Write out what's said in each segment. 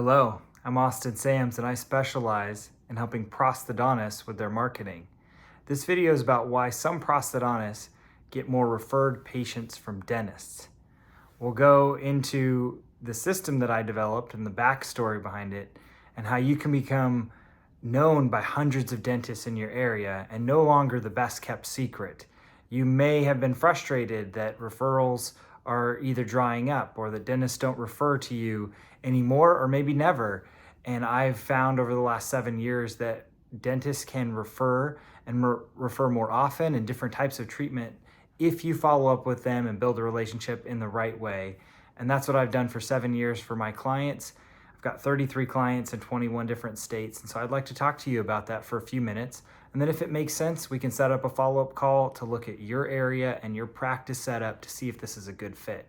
Hello, I'm Austin Sams and I specialize in helping prosthodontists with their marketing. This video is about why some prosthodontists get more referred patients from dentists. We'll go into the system that I developed and the backstory behind it and how you can become known by hundreds of dentists in your area and no longer the best kept secret. You may have been frustrated that referrals are either drying up or that dentists don't refer to you anymore or maybe never. And I've found over the last 7 years that dentists can refer and refer more often and different types of treatment if you follow up with them and build a relationship in the right way. And that's what I've done for 7 years for my clients. I've got 33 clients in 21 different states. And so I'd like to talk to you about that for a few minutes. And then if it makes sense, we can set up a follow-up call to look at your area and your practice setup to see if this is a good fit.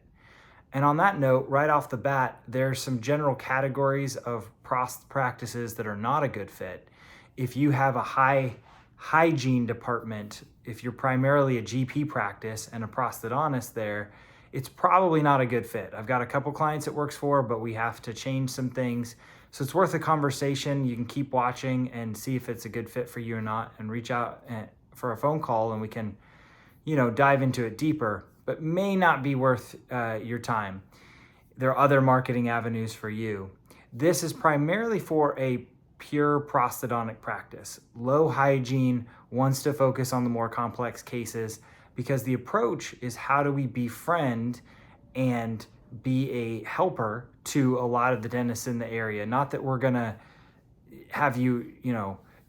And on that note, right off the bat, there's some general categories of practices that are not a good fit. If you have a high hygiene department, if you're primarily a GP practice and a prosthodontist there, it's probably not a good fit. I've got a couple clients it works for, but we have to change some things. So it's worth a conversation. You can keep watching and see if it's a good fit for you or not, and reach out for a phone call and we can, dive into it deeper, but may not be worth your time. There are other marketing avenues for you. This is primarily for a pure prosthodontic practice. Low hygiene wants to focus on the more complex cases because the approach is how do we befriend and be a helper to a lot of the dentists in the area. Not that we're gonna have you,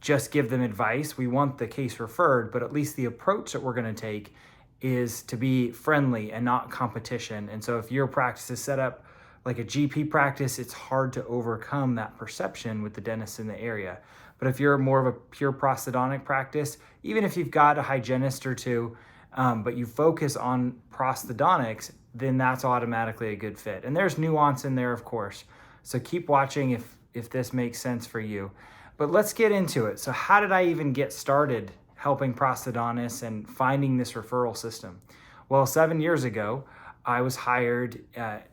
just give them advice. We want the case referred, but at least the approach that we're gonna take is to be friendly and not competition. And so if your practice is set up like a GP practice, it's hard to overcome that perception with the dentists in the area. But if you're more of a pure prosthodontic practice, even if you've got a hygienist or two, but you focus on prosthodontics, then that's automatically a good fit. And there's nuance in there, of course. So keep watching if this makes sense for you. But let's get into it. So how did I even get started helping prosthodontists and finding this referral system? Well, 7 years ago, I was hired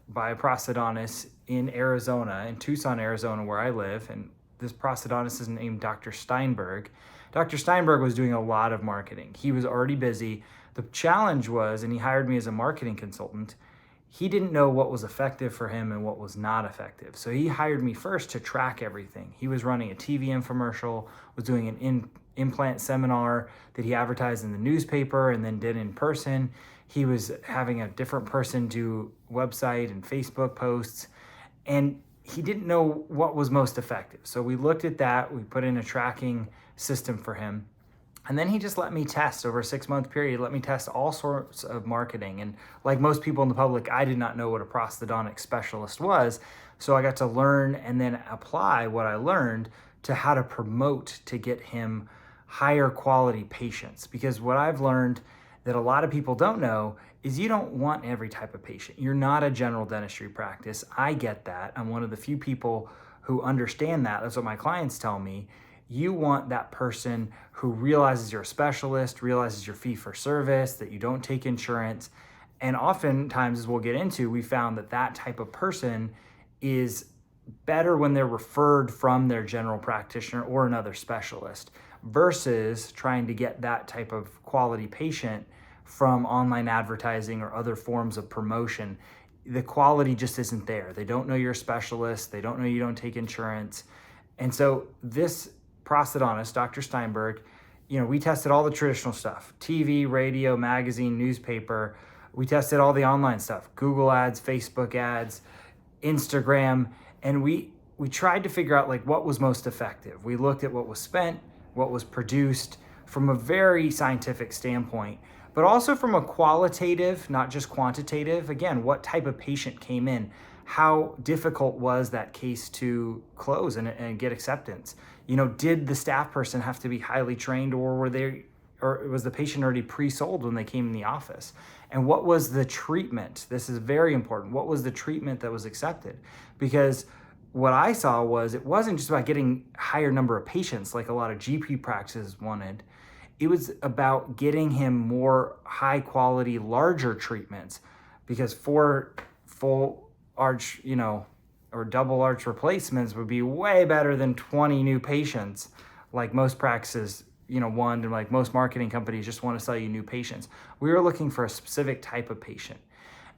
by a prosthodontist in Arizona, in Tucson, Arizona, where I live. And this prosthodontist is named Dr. Steinberg. Dr. Steinberg was doing a lot of marketing. He was already busy. The challenge was, and he hired me as a marketing consultant, he didn't know what was effective for him and what was not effective. So he hired me first to track everything. He was running a TV infomercial, was doing an implant seminar that he advertised in the newspaper and then did in person. He was having a different person do website and Facebook posts, and he didn't know what was most effective. So we looked at that, we put in a tracking system for him. And then he just let me test over a 6-month period, let me test all sorts of marketing. And like most people in the public, I did not know what a prosthodontic specialist was. So I got to learn and then apply what I learned to how to promote to get him higher quality patients. Because what I've learned that a lot of people don't know is you don't want every type of patient. You're not a general dentistry practice. I get that. I'm one of the few people who understand that. That's what my clients tell me. You want that person who realizes you're a specialist, realizes your fee for service, that you don't take insurance. And oftentimes, as we'll get into, we found that that type of person is better when they're referred from their general practitioner or another specialist versus trying to get that type of quality patient from online advertising or other forms of promotion. The quality just isn't there. They don't know you're a specialist. They don't know you don't take insurance. And so this prosthodontist, Dr. Steinberg, we tested all the traditional stuff, TV, radio, magazine, newspaper. We tested all the online stuff, Google ads, Facebook ads, Instagram, and we tried to figure out what was most effective. We looked at what was spent, what was produced from a very scientific standpoint, but also from a qualitative, not just quantitative. Again, what type of patient came in? How difficult was that case to close and get acceptance? Did the staff person have to be highly trained, or was the patient already pre-sold when they came in the office? And what was the treatment? This is very important. What was the treatment that was accepted? Because what I saw was it wasn't just about getting a higher number of patients like a lot of GP practices wanted. It was about getting him more high quality, larger treatments, because for full arch, or double arch replacements would be way better than 20 new patients, like most practices, want, and like most marketing companies just want to sell you new patients. We were looking for a specific type of patient.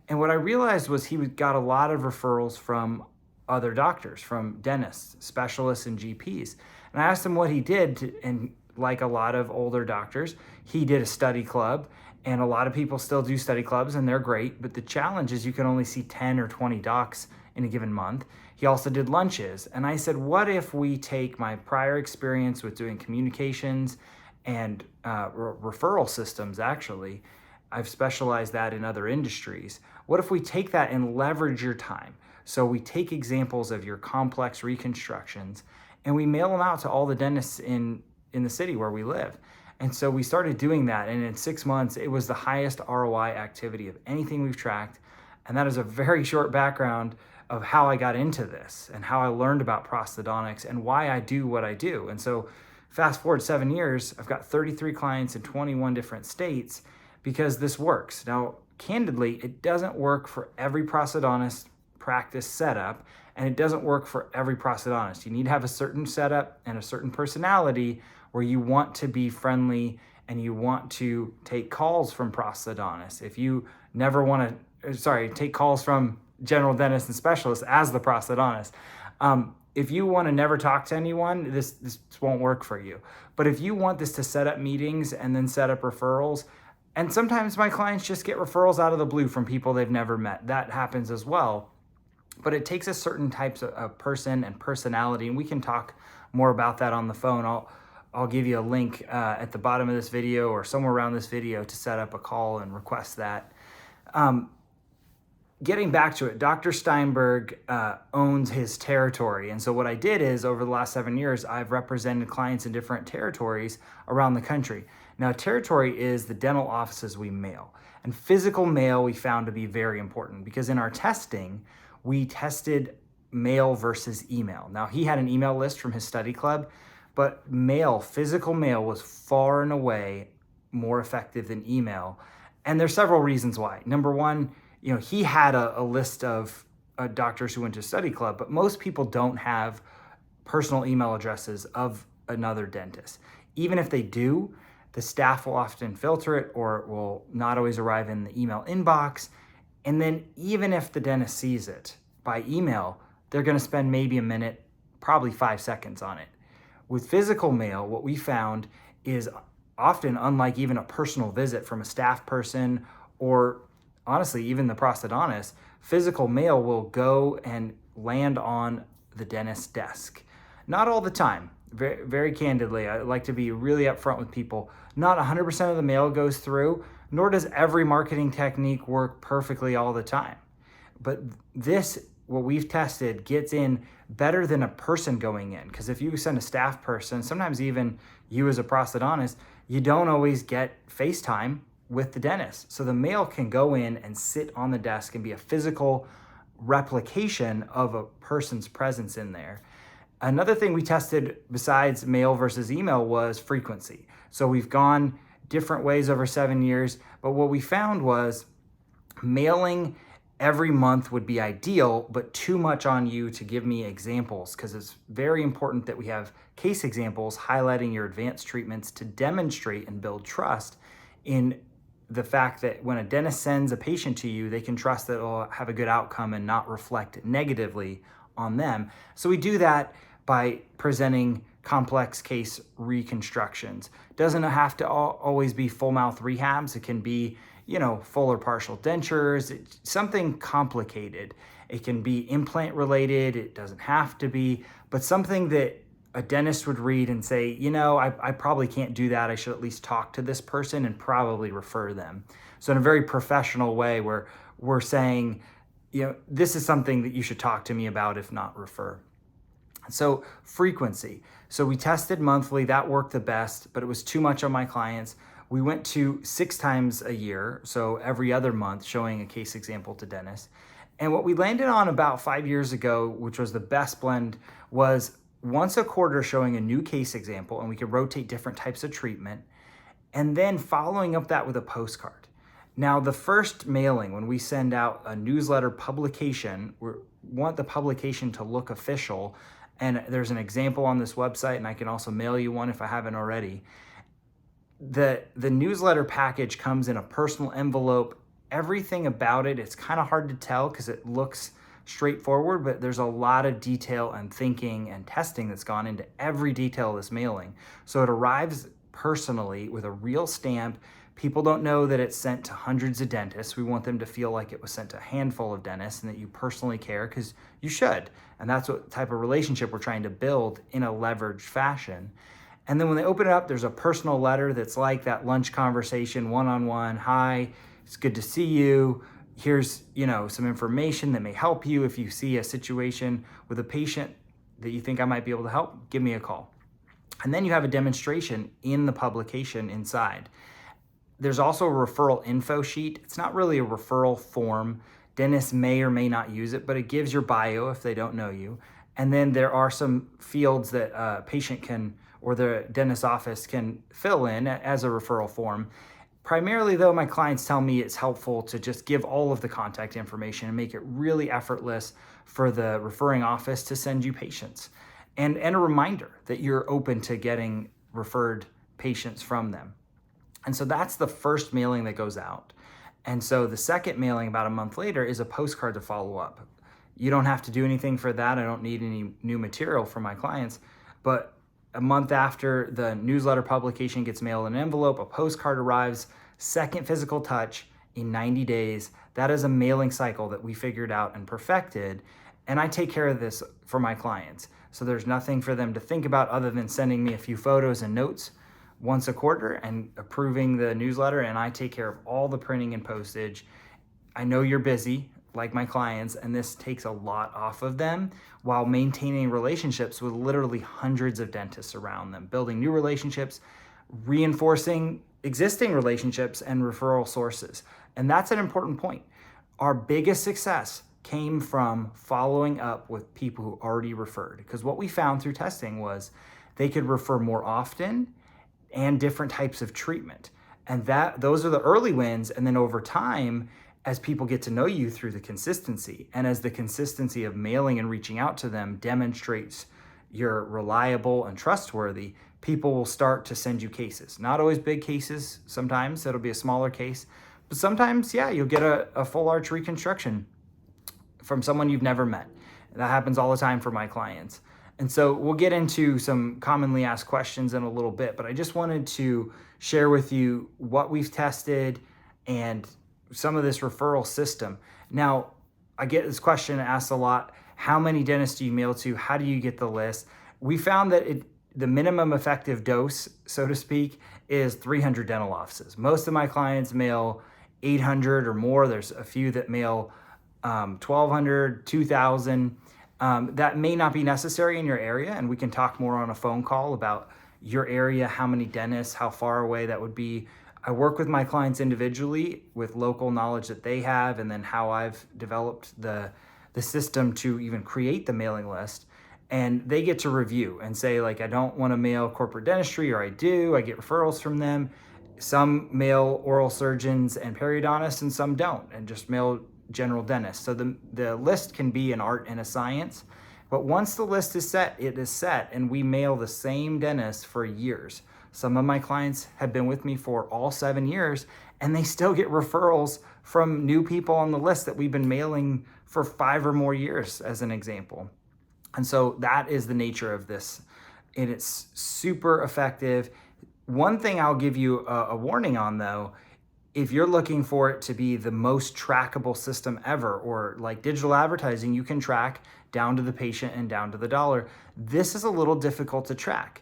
And what I realized was he got a lot of referrals from other doctors, from dentists, specialists, and GPs. And I asked him what he did, and like a lot of older doctors, he did a study club, and a lot of people still do study clubs, and they're great, but the challenge is you can only see 10 or 20 docs in a given month. He also did lunches, and I said, what if we take my prior experience with doing communications and referral systems, actually, I've specialized that in other industries. What if we take that and leverage your time? So we take examples of your complex reconstructions and we mail them out to all the dentists in the city where we live. And so we started doing that, and in 6 months, it was the highest ROI activity of anything we've tracked. And that is a very short background of how I got into this and how I learned about prosthodontics and why I do what I do. And so fast forward 7 years, I've got 33 clients in 21 different states because this works. Now, candidly, it doesn't work for every prosthodontist practice setup, and it doesn't work for every prosthodontist. You need to have a certain setup and a certain personality where you want to be friendly and you want to take calls from prosthodontists. If you never want to, take calls from general dentists and specialists as the prosthodontist. If you want to never talk to anyone, this won't work for you. But if you want this to set up meetings and then set up referrals, and sometimes my clients just get referrals out of the blue from people they've never met. That happens as well. But it takes a certain types of person and personality, and we can talk more about that on the phone. I'll give you a link at the bottom of this video or somewhere around this video to set up a call and request that. Getting back to it, Dr. Steinberg owns his territory. And so what I did is over the last 7 years, I've represented clients in different territories around the country. Now, territory is the dental offices we mail. And physical mail we found to be very important because in our testing, we tested mail versus email. Now, he had an email list from his study club, but physical mail was far and away more effective than email. And there's several reasons why. Number one, he had a list of doctors who went to study club, but most people don't have personal email addresses of another dentist. Even if they do, the staff will often filter it or it will not always arrive in the email inbox. And then even if the dentist sees it by email, they're going to spend maybe a minute, probably 5 seconds on it. With physical mail, what we found is often, unlike even a personal visit from a staff person or honestly, even the prosthodontist, physical mail will go and land on the dentist's desk. Not all the time. Very, very candidly, I like to be really upfront with people. Not 100% of the mail goes through, nor does every marketing technique work perfectly all the time. But this, what we've tested, gets in better than a person going in. Because if you send a staff person, sometimes even you as a prosthodontist, you don't always get FaceTime with the dentist. So the mail can go in and sit on the desk and be a physical replication of a person's presence in there. Another thing we tested besides mail versus email was frequency. So we've gone different ways over 7 years, but what we found was mailing every month would be ideal, but too much on you to give me examples, because it's very important that we have case examples highlighting your advanced treatments to demonstrate and build trust in the fact that when a dentist sends a patient to you, they can trust that it'll have a good outcome and not reflect negatively on them. So we do that by presenting complex case reconstructions. Doesn't have to always be full mouth rehabs. It can be, full or partial dentures, something complicated. It can be implant related. It doesn't have to be, but something that a dentist would read and say, I probably can't do that. I should at least talk to this person and probably refer them. So in a very professional way where we're saying, this is something that you should talk to me about, if not refer. So frequency. So we tested monthly, that worked the best, but it was too much on my clients. We went to 6 times a year, so every other month, showing a case example to dentists. And what we landed on about 5 years ago, which was the best blend, was once a quarter showing a new case example, and we could rotate different types of treatment, and then following up that with a postcard. Now, the first mailing, when we send out a newsletter publication, we want the publication to look official. And there's an example on this website, and I can also mail you one if I haven't already. The newsletter package comes in a personal envelope. Everything about it, it's kind of hard to tell because it looks straightforward, but there's a lot of detail and thinking and testing that's gone into every detail of this mailing. So it arrives personally with a real stamp. People don't know that it's sent to hundreds of dentists. We want them to feel like it was sent to a handful of dentists and that you personally care, because you should. And that's what type of relationship we're trying to build in a leveraged fashion. And then when they open it up, there's a personal letter that's like that lunch conversation, one-on-one. Hi, it's good to see you. Here's, some information that may help you. If you see a situation with a patient that you think I might be able to help, give me a call. And then you have a demonstration in the publication inside. There's also a referral info sheet. It's not really a referral form. Dentists may or may not use it, but it gives your bio if they don't know you. And then there are some fields that a patient can, or the dentist office can fill in as a referral form. Primarily though, my clients tell me it's helpful to just give all of the contact information and make it really effortless for the referring office to send you patients. And a reminder that you're open to getting referred patients from them. And so that's the first mailing that goes out. And so the second mailing about a month later is a postcard to follow up. You don't have to do anything for that. I don't need any new material for my clients, but a month after the newsletter publication gets mailed in an envelope, a postcard arrives, second physical touch in 90 days. That is a mailing cycle that we figured out and perfected. And I take care of this for my clients. So there's nothing for them to think about other than sending me a few photos and notes once a quarter and approving the newsletter. And I take care of all the printing and postage. I know you're busy, like my clients, and this takes a lot off of them while maintaining relationships with literally hundreds of dentists around them, building new relationships, reinforcing existing relationships and referral sources. And that's an important point. Our biggest success came from following up with people who already referred, because what we found through testing was they could refer more often and different types of treatment. And those are the early wins. And then over time, as people get to know you through the consistency, and as the consistency of mailing and reaching out to them demonstrates you're reliable and trustworthy, people will start to send you cases. Not always big cases. Sometimes it'll be a smaller case, but sometimes, you'll get a full arch reconstruction from someone you've never met. That happens all the time for my clients. And so we'll get into some commonly asked questions in a little bit, but I just wanted to share with you what we've tested and some of this referral system. Now, I get this question asked a lot. How many dentists do you mail to? How do you get the list? We found that the minimum effective dose, so to speak, is 300 dental offices. Most of my clients mail 800 or more. There's a few that mail 1,200, 2,000. That may not be necessary in your area, and we can talk more on a phone call about your area, how many dentists, how far away that would be. I work with my clients individually with local knowledge that they have, and then how I've developed the system to even create the mailing list. And they get to review and say, like, I don't want to mail corporate dentistry, or I do. I get referrals from them. Some mail oral surgeons and periodontists, and some don't, and just mail general dentists. So the list can be an art and a science. But once the list is set, it is set, and we mail the same dentist for years. Some of my clients have been with me for all 7 years, and they still get referrals from new people on the list that we've been mailing for 5 or more years, as an example. And so that is the nature of this. And it's super effective. One thing I'll give you a warning on, though, if you're looking for it to be the most trackable system ever, or like digital advertising, you can track down to the patient and down to the dollar. This is a little difficult to track.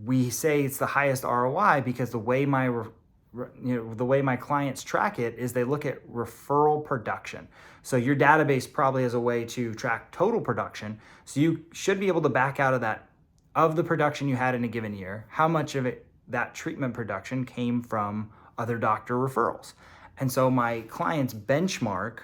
We say it's the highest ROI because the way my clients track it is they look at referral production. So your database probably has a way to track total production. So you should be able to back out of that, of the production you had in a given year, how much of it, that treatment production, came from other doctor referrals. And so my clients benchmark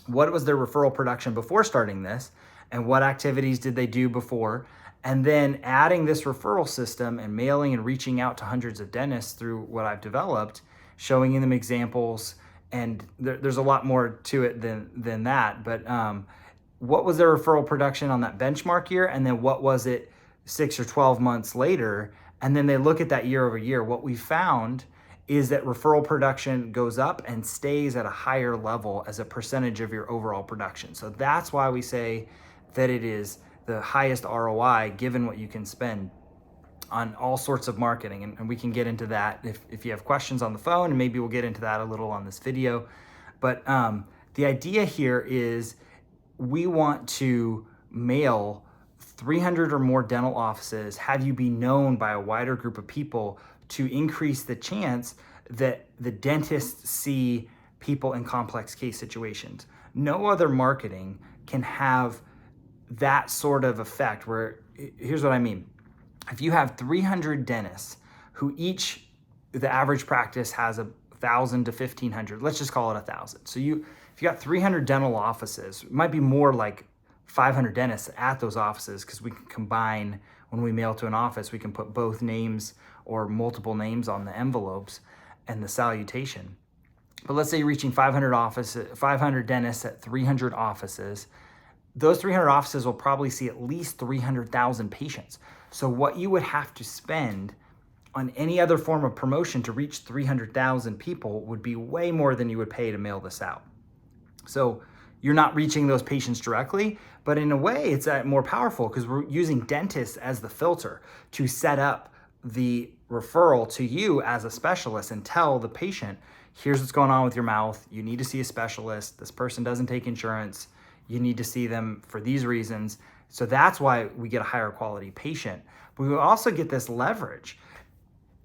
what was their referral production before starting this, and what activities did they do before, and then adding this referral system and mailing and reaching out to hundreds of dentists through what I've developed, showing them examples, and there's a lot more to it than that. But what was their referral production on that benchmark year, and then what was it 6 or 12 months later? And then they look at that year over year. What we found is that referral production goes up and stays at a higher level as a percentage of your overall production. So that's why we say that it is the highest ROI given what you can spend on all sorts of marketing. And we can get into that if you have questions on the phone, and maybe we'll get into that a little on this video. But the idea here is we want to mail 300 or more dental offices, have you be known by a wider group of people to increase the chance that the dentists see people in complex case situations. No other marketing can have that sort of effect where, here's what I mean. If you have 300 dentists who each, the average practice has 1,000 to 1,500, let's just call it 1,000. So if you got 300 dental offices, it might be more like 500 dentists at those offices, because we can combine, when we mail to an office, we can put both names or multiple names on the envelopes and the salutation. But let's say you're reaching 500 dentists at 300 offices. Those 300 offices will probably see at least 300,000 patients. So what you would have to spend on any other form of promotion to reach 300,000 people would be way more than you would pay to mail this out. So you're not reaching those patients directly, but in a way it's more powerful because we're using dentists as the filter to set up the referral to you as a specialist and tell the patient, here's what's going on with your mouth. You need to see a specialist. This person doesn't take insurance. You need to see them for these reasons. So that's why we get a higher quality patient. But we also get this leverage.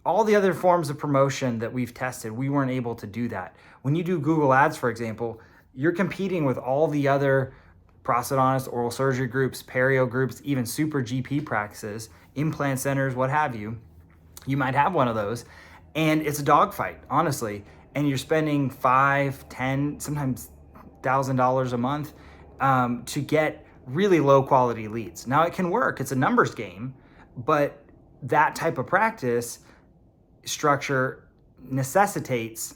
All the other forms of promotion that we've tested, we weren't able to do that. When you do Google Ads, for example, you're competing with all the other prosthodontist, oral surgery groups, perio groups, even super GP practices, implant centers, what have you. You might have one of those, and it's a dogfight, honestly. And you're spending $5, $10, sometimes $1,000 a month to get really low quality leads. Now it can work, it's a numbers game, but that type of practice structure necessitates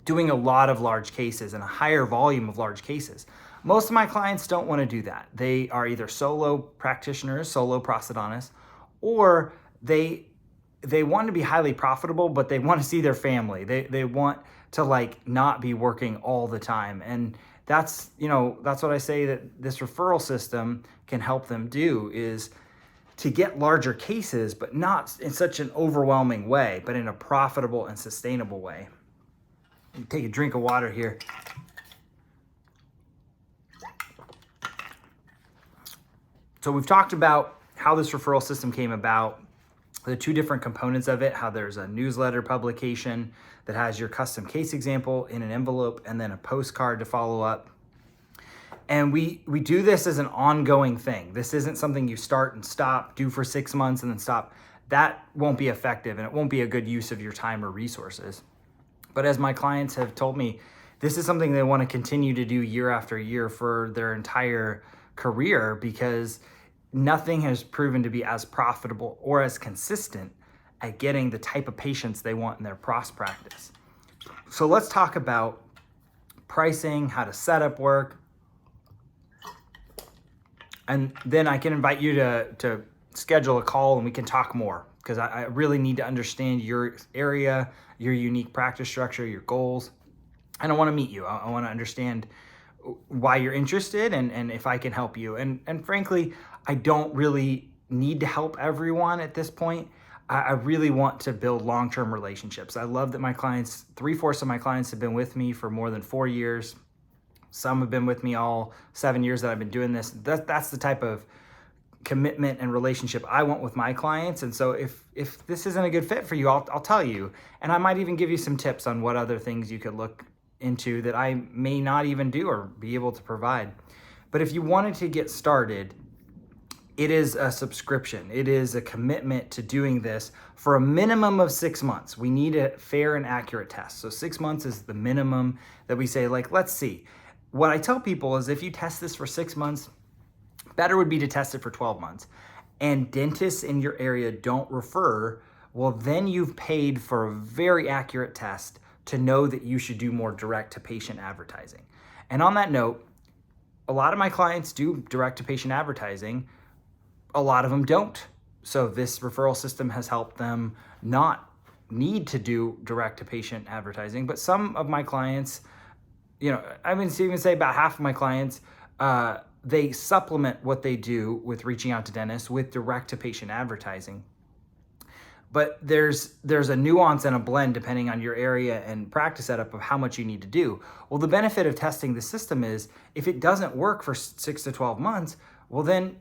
doing a lot of large cases and a higher volume of large cases. Most of my clients don't want to do that. They are either solo practitioners, solo prosthodontists, or they want to be highly profitable, but they want to see their family. They want to not be working all the time. And that's what I say that this referral system can help them do, is to get larger cases, but not in such an overwhelming way, but in a profitable and sustainable way. Take a drink of water here. So we've talked about how this referral system came about, the two different components of it, how there's a newsletter publication that has your custom case example in an envelope and then a postcard to follow up. And we do this as an ongoing thing. This isn't something you start and stop, do for 6 months and then stop. That won't be effective, and it won't be a good use of your time or resources. But as my clients have told me, this is something they want to continue to do year after year for their entire career, because nothing has proven to be as profitable or as consistent at getting the type of patients they want in their pros practice. So let's talk about pricing, how to set up work, and then I can invite you to schedule a call and we can talk more, because I really need to understand your area, your unique practice structure, your goals. And I want to meet you. I want to understand why you're interested and if I can help you. And frankly, I don't really need to help everyone at this point. I really want to build long-term relationships. I love that my clients, 3/4 of my clients have been with me for more than 4 years. Some have been with me all 7 years that I've been doing this. That's the type of commitment and relationship I want with my clients. And so if this isn't a good fit for you, I'll tell you. And I might even give you some tips on what other things you could look into that I may not even do or be able to provide. But if you wanted to get started, it is a subscription. It is a commitment to doing this for a minimum of 6 months. We need a fair and accurate test. So 6 months is the minimum that we say, let's see. What I tell people is if you test this for 6 months, better would be to test it for 12 months. And dentists in your area don't refer, well, then you've paid for a very accurate test to know that you should do more direct-to-patient advertising. And on that note, a lot of my clients do direct-to-patient advertising. A lot of them don't. So this referral system has helped them not need to do direct-to-patient advertising. But some of my clients, I would even say about half of my clients, they supplement what they do with reaching out to dentists with direct-to-patient advertising. But there's a nuance and a blend depending on your area and practice setup of how much you need to do. Well, the benefit of testing the system is if it doesn't work for 6 to 12 months, well then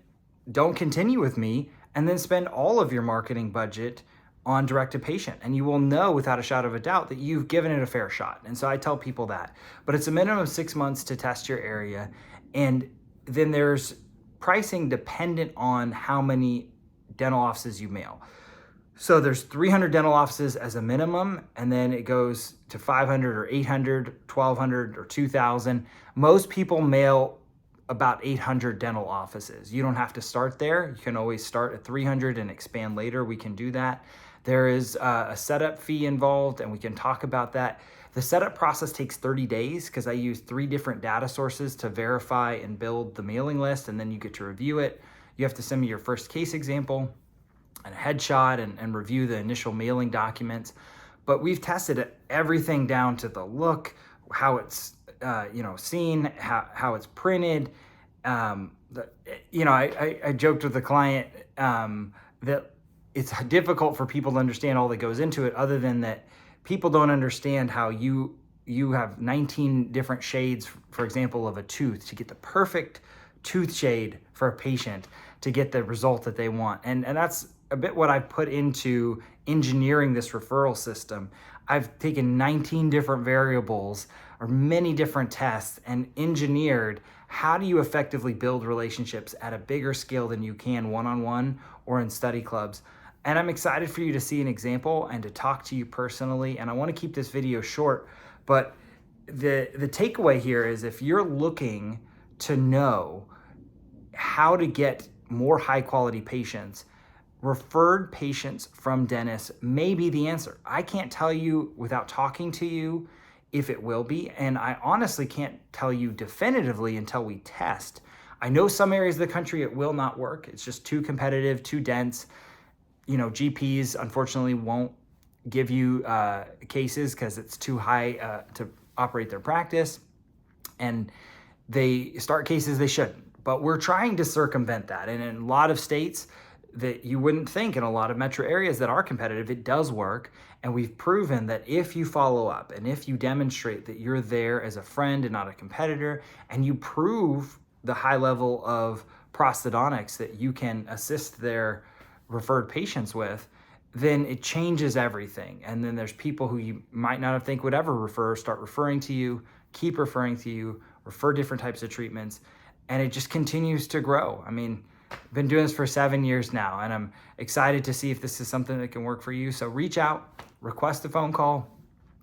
don't continue with me and then spend all of your marketing budget on direct-to-patient, and you will know without a shadow of a doubt that you've given it a fair shot. And so I tell people that. But it's a minimum of 6 months to test your area, and then there's pricing dependent on how many dental offices you mail. So there's 300 dental offices as a minimum, and then it goes to 500 or 800, 1,200 or 2,000. Most people mail about 800 dental offices. You don't have to start there. You can always start at 300 and expand later. We can do that. There is a setup fee involved, and we can talk about that. The setup process takes 30 days because I use 3 different data sources to verify and build the mailing list, and then you get to review it. You have to send me your first case example and a headshot and review the initial mailing documents. But we've tested everything down to the look, how it's seen, how it's printed. I joked with the client that it's difficult for people to understand all that goes into it, other than that people don't understand how you have 19 different shades, for example, of a tooth to get the perfect tooth shade for a patient to get the result that they want. And that's a bit what I've put into engineering this referral system. I've taken 19 different variables or many different tests and engineered how do you effectively build relationships at a bigger scale than you can one-on-one or in study clubs. And I'm excited for you to see an example and to talk to you personally. And I want to keep this video short, but the takeaway here is if you're looking to know how to get more high quality patients, referred patients from dentists may be the answer. I can't tell you without talking to you if it will be, and I honestly can't tell you definitively until we test. I know some areas of the country it will not work. It's just too competitive, too dense. GPs unfortunately won't give you cases because it's too high to operate their practice, and they start cases they shouldn't. But we're trying to circumvent that, and in a lot of states that you wouldn't think, in a lot of metro areas that are competitive, it does work. And we've proven that if you follow up and if you demonstrate that you're there as a friend and not a competitor, and you prove the high level of prosthodontics that you can assist their referred patients with, then it changes everything. And then there's people who you might not have think would ever refer, start referring to you, keep referring to you, refer different types of treatments, and it just continues to grow. I mean, I've been doing this for 7 years now, and I'm excited to see if this is something that can work for you. So reach out, request a phone call.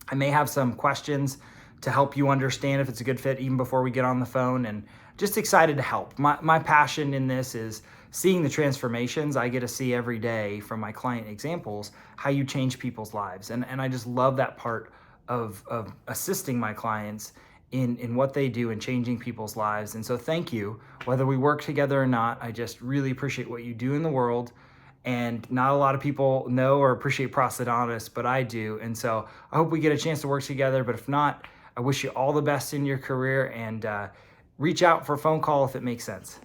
I may have some questions to help you understand if it's a good fit even before we get on the phone, and just excited to help. My passion in this is seeing the transformations I get to see every day from my client examples, how you change people's lives. And I just love that part of assisting my clients in what they do and changing people's lives. And so thank you. Whether we work together or not, I just really appreciate what you do in the world. And not a lot of people know or appreciate prosthodontists, but I do. And so I hope we get a chance to work together. But if not, I wish you all the best in your career, and reach out for a phone call if it makes sense.